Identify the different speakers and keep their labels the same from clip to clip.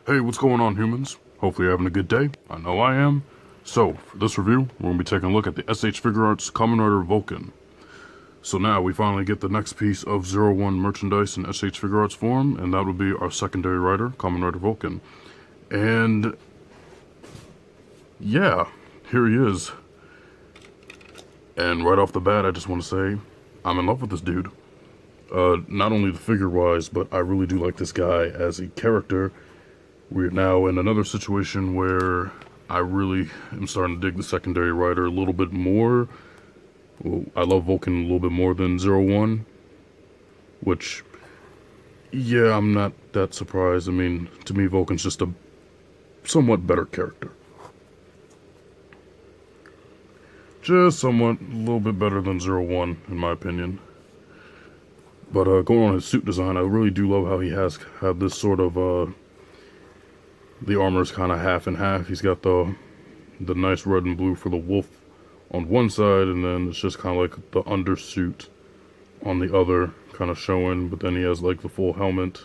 Speaker 1: Hey, what's going on, humans? Hopefully you're having a good day. I know I am. So, for this review, we're going to be taking a look at the SH Figuarts Kamen Rider Vulcan. So now we finally get the next piece of 01 merchandise in SH Figuarts form, and that would be our secondary rider, Kamen Rider Vulcan. And yeah, here he is. And right off the bat, I just want to say, I'm in love with this dude. Not only the figure-wise, but I really do like this guy as a character. We're now in another situation where I really am starting to dig the secondary rider a little bit more. Well, I love Vulcan a little bit more than 01, which, yeah, I'm not that surprised. I mean, to me, Vulcan's just a somewhat better character. Just somewhat, a little bit better than 01, in my opinion. But going on his suit design, I really do love how he has had this sort of, the armor's kind of half and half. He's got the nice red and blue for the wolf on one side, and then it's just kind of like the undersuit on the other, kind of showing, but then he has like the full helmet.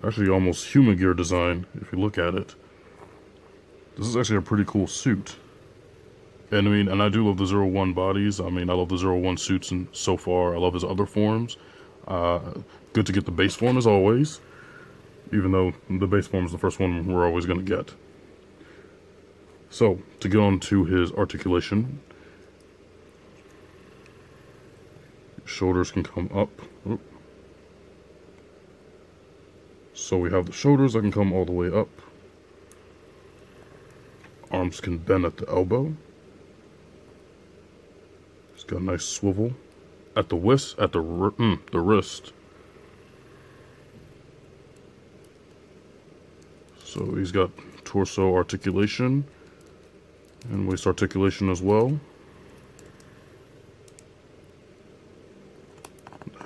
Speaker 1: Actually almost human gear design, if you look at it. This is actually a pretty cool suit. And I mean, and I do love the 01 bodies. I mean, I love the 01 suits and so far. I love his other forms. Good to get the base form as always, even though the base form is the first one we're always going to get. So, to get on to his articulation, shoulders can come up. Oop. So we have the shoulders that can come all the way up. Arms can bend at the elbow. He's got a nice swivel at the the wrist. So he's got torso articulation and waist articulation as well.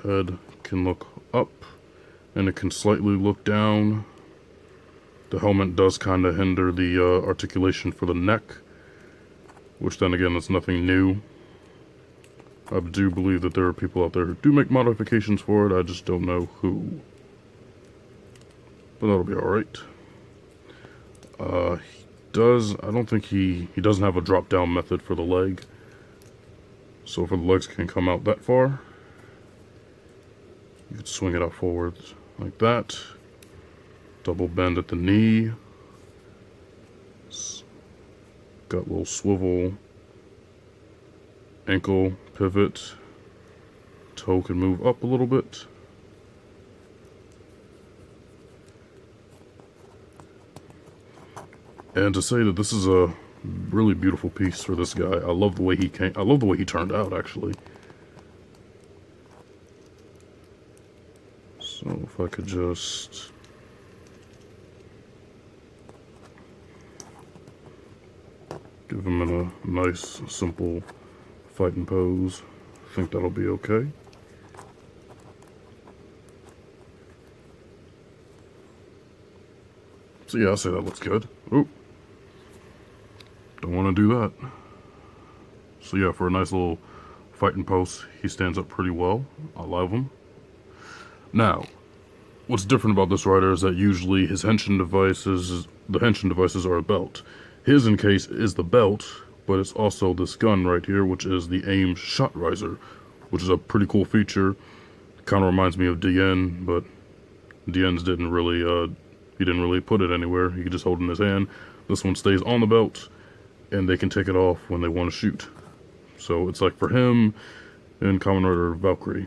Speaker 1: The head can look up and it can slightly look down. The helmet does kind of hinder the articulation for the neck, which then again is nothing new. I do believe that there are people out there who do make modifications for it, I just don't know who. But that'll be alright. I don't think he doesn't have a drop down method for the leg. So for the legs can come out that far. You could swing it out forwards like that. Double bend at the knee. Got a little swivel. Ankle pivot. Toe can move up a little bit. And to say that this is a really beautiful piece for this guy. I love the way he came. I love the way he turned out, actually. So if I could just give him in a nice, simple fighting pose, I think that'll be okay. So yeah, I'll say that looks good. Oop. Don't want to do that. So yeah, for a nice little fighting pose, he stands up pretty well. I love him. Now, what's different about this rider is that usually his the henshin devices are a belt. His, in case, is the belt, but it's also this gun right here, which is the aim shot riser, which is a pretty cool feature. Kind of reminds me of DN, but DN's didn't really, he didn't really put it anywhere. He could just hold it in his hand. This one stays on the belt, and they can take it off when they want to shoot. So it's like for him and Kamen Rider Valkyrie.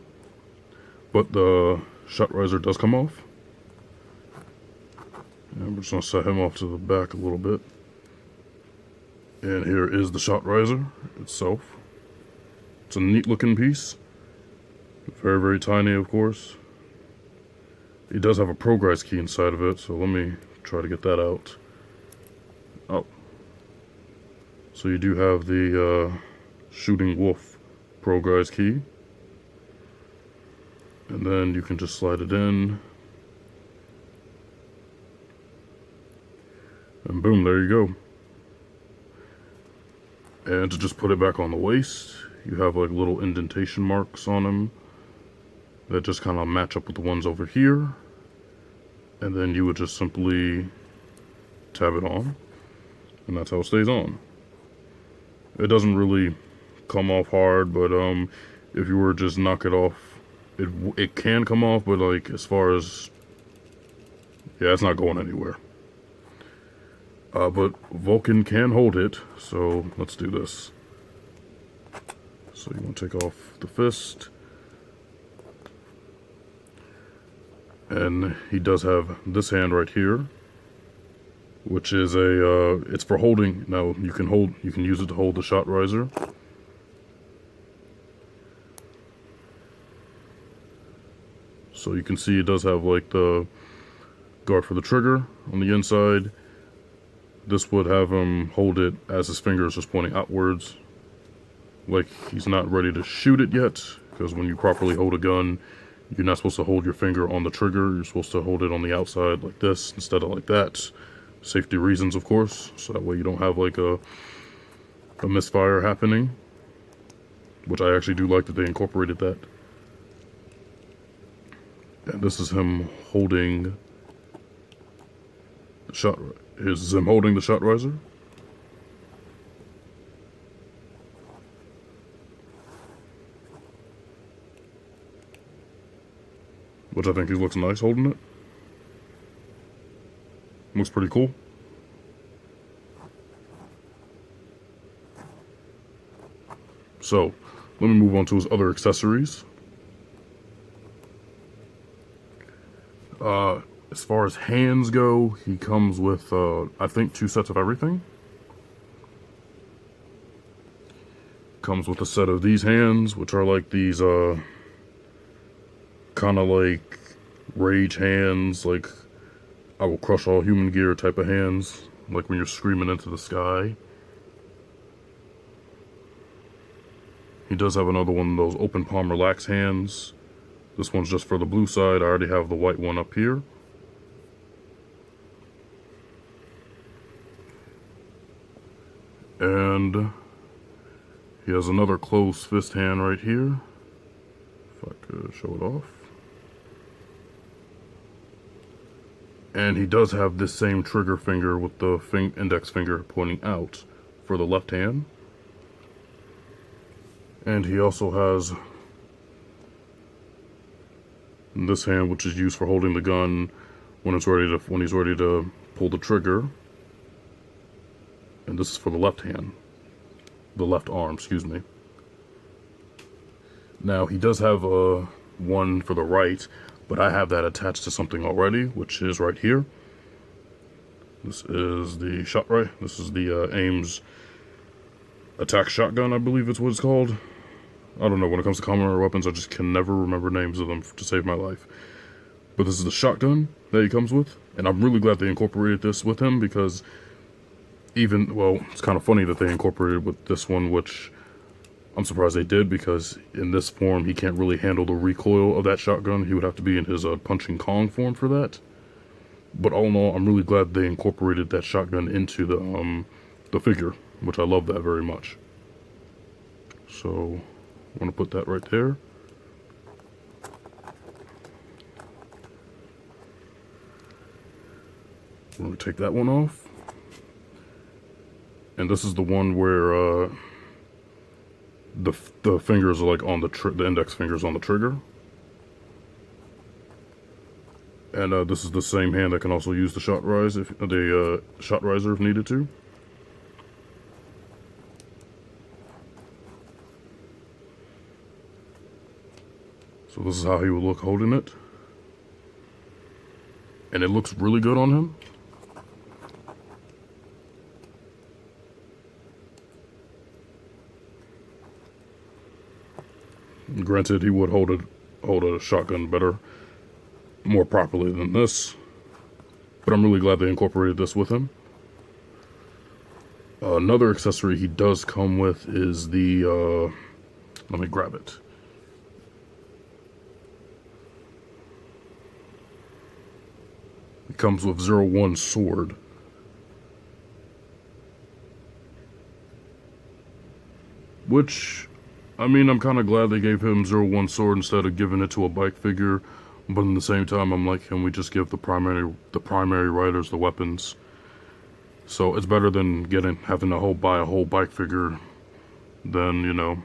Speaker 1: But the shot riser does come off. And we're just going to set him off to the back a little bit. And here is the shot riser itself. It's a neat looking piece. Very, very tiny, of course. It does have a progress key inside of it, so let me try to get that out. Oh. So you do have the shooting wolf progress key. And then you can just slide it in. And boom, there you go. And to just put it back on the waist, you have like little indentation marks on them that just kind of match up with the ones over here. and then you would just simply tab it on, and that's how it stays on. It doesn't really come off hard, but if you were to just knock it off, it can come off, but like as far as, yeah, it's not going anywhere. But Vulcan can hold it, so let's do this. So you want to take off the fist. And he does have this hand right here, which is it's for holding. Now you can use it to hold the shot riser. So you can see it does have like the guard for the trigger on the inside. This would have him hold it as his finger is just pointing outwards, like he's not ready to shoot it yet, because when you properly hold a gun, you're not supposed to hold your finger on the trigger. You're supposed to hold it on the outside like this instead of like that. Safety reasons, of course, so that way you don't have like a misfire happening, which I actually do like that they incorporated that. And this is him holding the shot. Is him holding the shot riser. Which I think he looks nice holding it. Looks pretty cool. So, let me move on to his other accessories. As far as hands go, he comes with, I think, 2 sets of everything. Comes with a set of these hands, which are like these, kind of like rage hands, like I will crush all human gear type of hands, like when you're screaming into the sky. He does have another one of those open palm relax hands. This one's just for the blue side. I already have the white one up here. And he has another closed fist hand right here. If I could show it off. And he does have this same trigger finger with the index finger pointing out for the left hand. And he also has this hand, which is used for holding the gun when he's ready to pull the trigger. And this is for the left hand. The left arm, excuse me. Now, he does have one for the right, but I have that attached to something already, which is right here. This is the This is the Ames attack shotgun, I believe it's what it's called. I don't know, when it comes to common weapons, I just can never remember names of them to save my life. But this is the shotgun that he comes with, and I'm really glad they incorporated this with him, because it's kind of funny that they incorporated with this one, which I'm surprised they did, because in this form, he can't really handle the recoil of that shotgun. He would have to be in his punching Kong form for that. But all in all, I'm really glad they incorporated that shotgun into the figure, which I love that very much. So, I want to put that right there. I'm going to take that one off. And this is the one where the fingers are like on the index fingers on the trigger. And this is the same hand that can also use the shot riser if needed to. So this is how he would look holding it. And it looks really good on him. Granted, he would hold a shotgun better, more properly than this. But I'm really glad they incorporated this with him. Another accessory he does come with is the, let me grab it. It comes with 01 sword. Which, I mean, I'm kind of glad they gave him 01 sword instead of giving it to a bike figure But in the same time, I'm like, can we just give the primary riders the weapons? So it's better than having to buy a whole bike figure than, you know,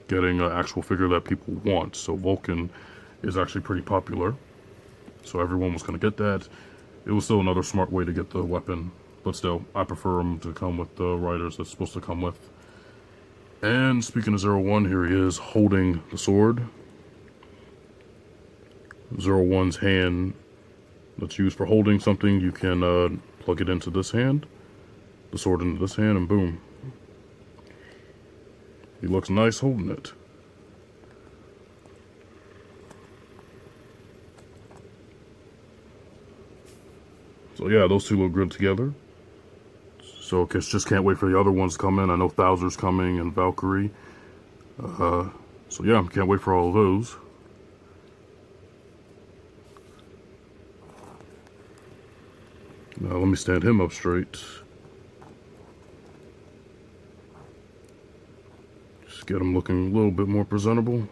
Speaker 1: getting an actual figure that people want. So Vulcan is actually pretty popular. So everyone was going to get that. It was still another smart way to get the weapon. But still, I prefer them to come with the riders that's supposed to come with. And speaking of 01, here he is holding the sword. 01's hand that's used for holding something, you can plug it into this hand, the sword into this hand, and boom. He looks nice holding it. So yeah, those two look good together. So just can't wait for the other ones to come in. I know Thouser's coming and Valkyrie. So yeah, can't wait for all of those. Now let me stand him up straight. Just get him looking a little bit more presentable.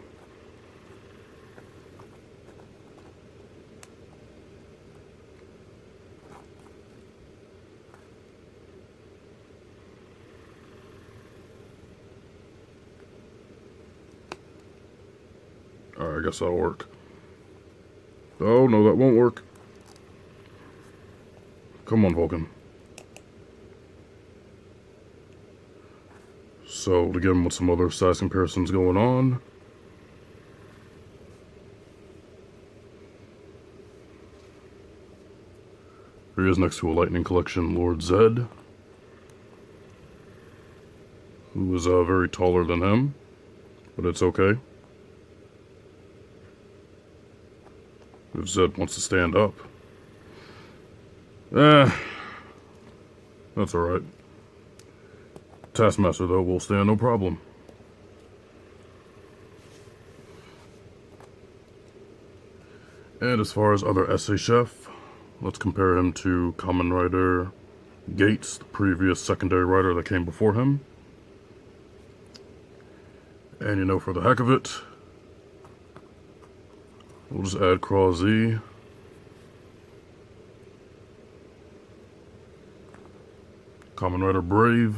Speaker 1: Alright, I guess that'll work. Oh, no, that won't work. Come on, Vulcan. So, to get him with some other size comparisons going on. Here he is next to a Lightning Collection Lord Zed, who is very taller than him, but it's okay. If Zed wants to stand up. That's alright. Taskmaster, though, will stand no problem. And as far as other SA Chef, let's compare him to Kamen Rider Gates, the previous secondary rider that came before him. And you know, for the heck of it, we'll just add Craw Z. Kamen Rider Brave.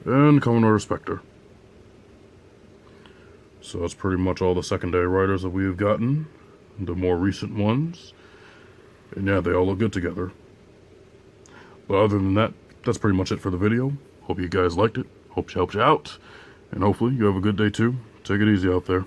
Speaker 1: And Kamen Rider Spectre. So that's pretty much all the secondary riders that we've gotten. The more recent ones. And yeah, they all look good together. But other than that, that's pretty much it for the video. Hope you guys liked it. Hope it helped you out. And hopefully you have a good day too. Take it easy out there.